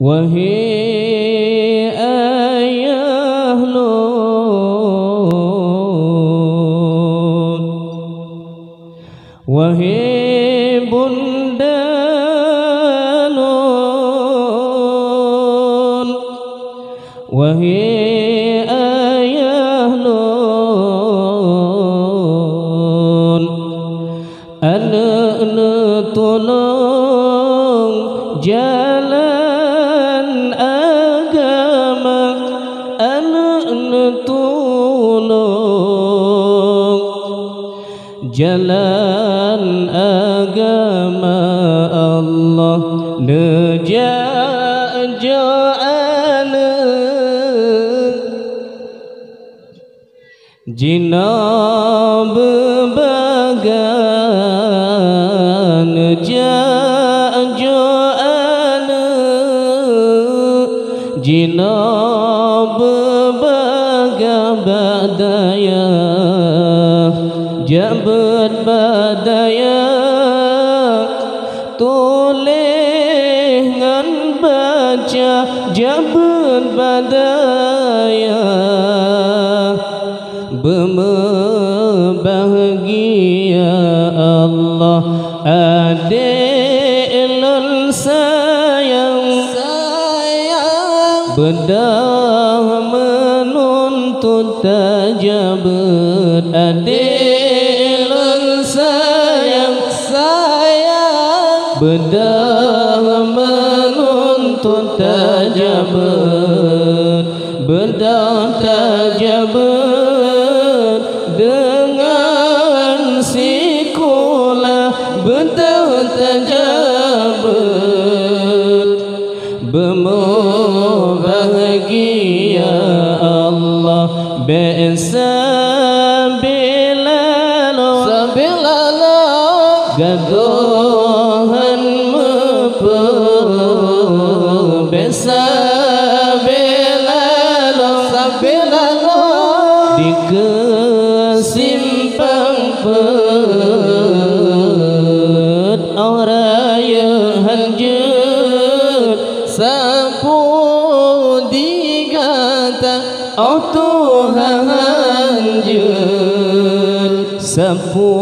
Wahai ayah Lut, wahai bunda Lut, wahai ayah Lut, anak tolong jalan agama, anak tolong jalan agama Allah, neja'ja'ana jinab bagan, neja'ja'ana jinab bagan badaya, jabat badaya toleh ngan baca, jabat badaya bahagia Allah, adik lol sayang bedah menuntut tajabat, adik lol sayang bedah menuntut tajabat, bedah tajabat dengan sekolah, bedah tajabat bahagia Allah, be'sabilalo gadohan mepe, be'sabilalo di kesimpang pet, oraya hanjut sapu digata, oh Tuhan hanjut sapu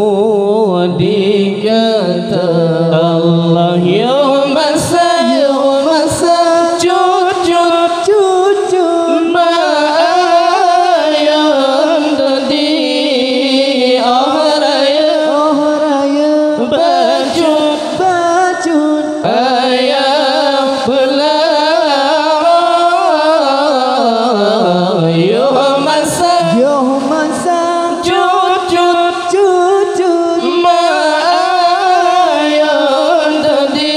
digata Allah, ya masa cucu ma'ayam tadi oraya bajut ayam belah, ya masa cucu ma'ayam tadi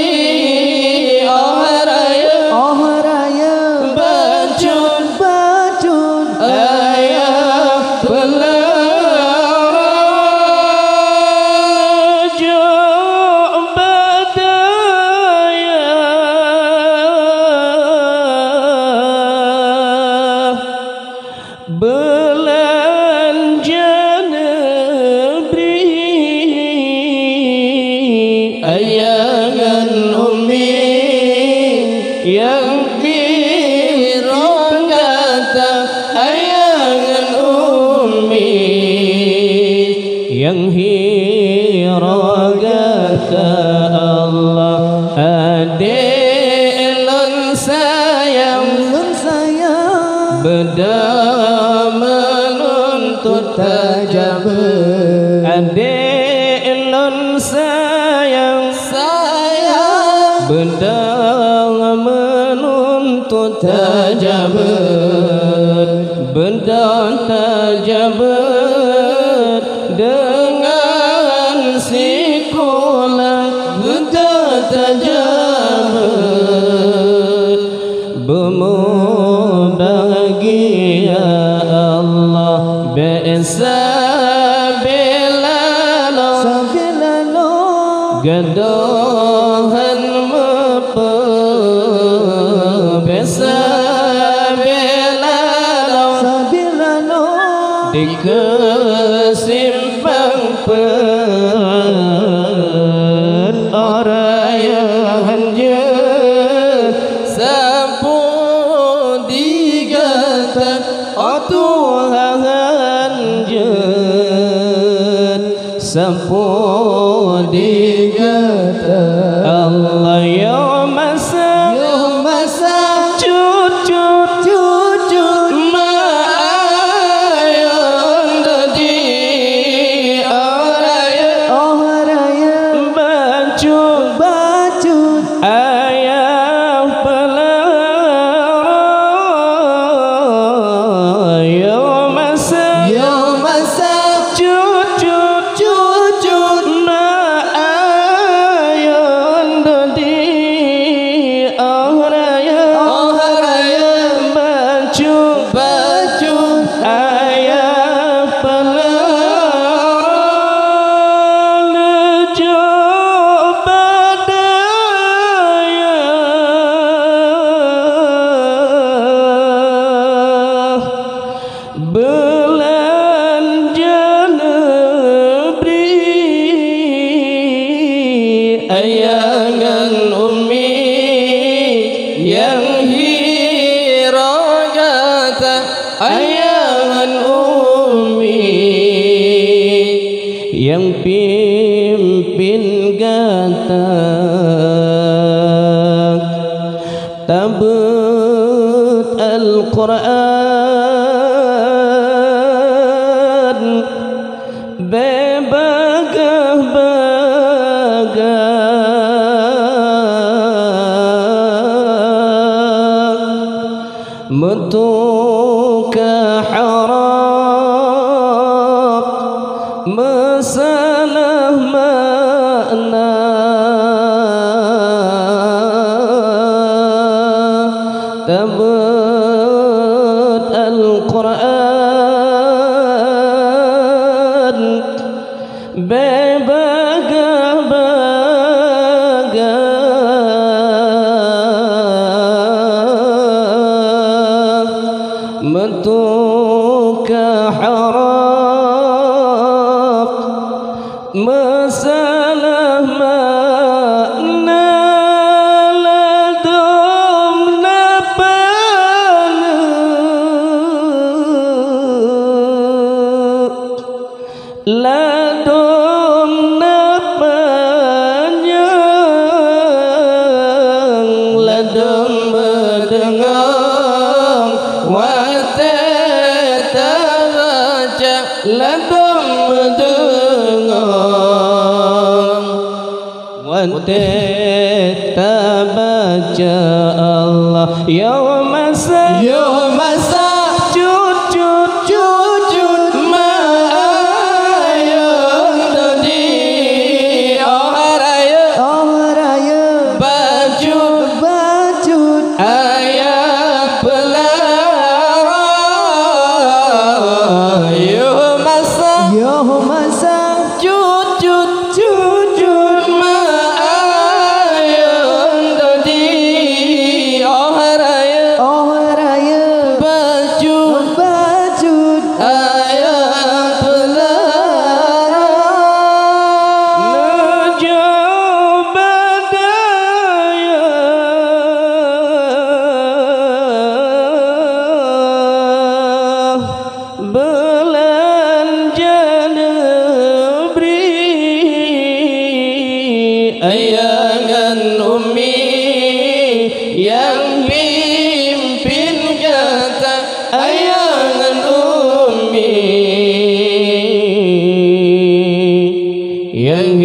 oraya bajut ayam belah, jauh badaya belanja negeri, ayangan umi yang birong kata, ayangan umi yang hirong kata Allah, adik lon sayang bedah menuntut tajabat, adik lon sayang bedah menuntut tajabat, bedah tajabat dengan sekolah, bedah tajabat bahagia Allah, be'sabilalo gadohan mepe, be'sabilalo di kesimpang pet, oraya hanjut sepuh digata Allah ya masa cucut maayang dadi oraya bacut ayah pelara ya masa cucut maayang dadi oraya bacut ayah pelara lejo badaya belanja negeri ayangan umi yang hiragata ayangan umi yang pimpin gata tabut Al-Quran bebagah-bagah mutuka harap masalah makna tabut Al-Quran bebagah-bagah mutuka harap masalah makna ladum napana ladum napanya ladum mendengar watetabaca ladum mendengar watetabaca Allah ya masa cucut maayang dadi oraya bacut ayah pelara ya masa cucut maayang dadi oraya bacut ayah pelara najau badaya belanja negeri ayangan umi yang pimpin kata ayangan umi yang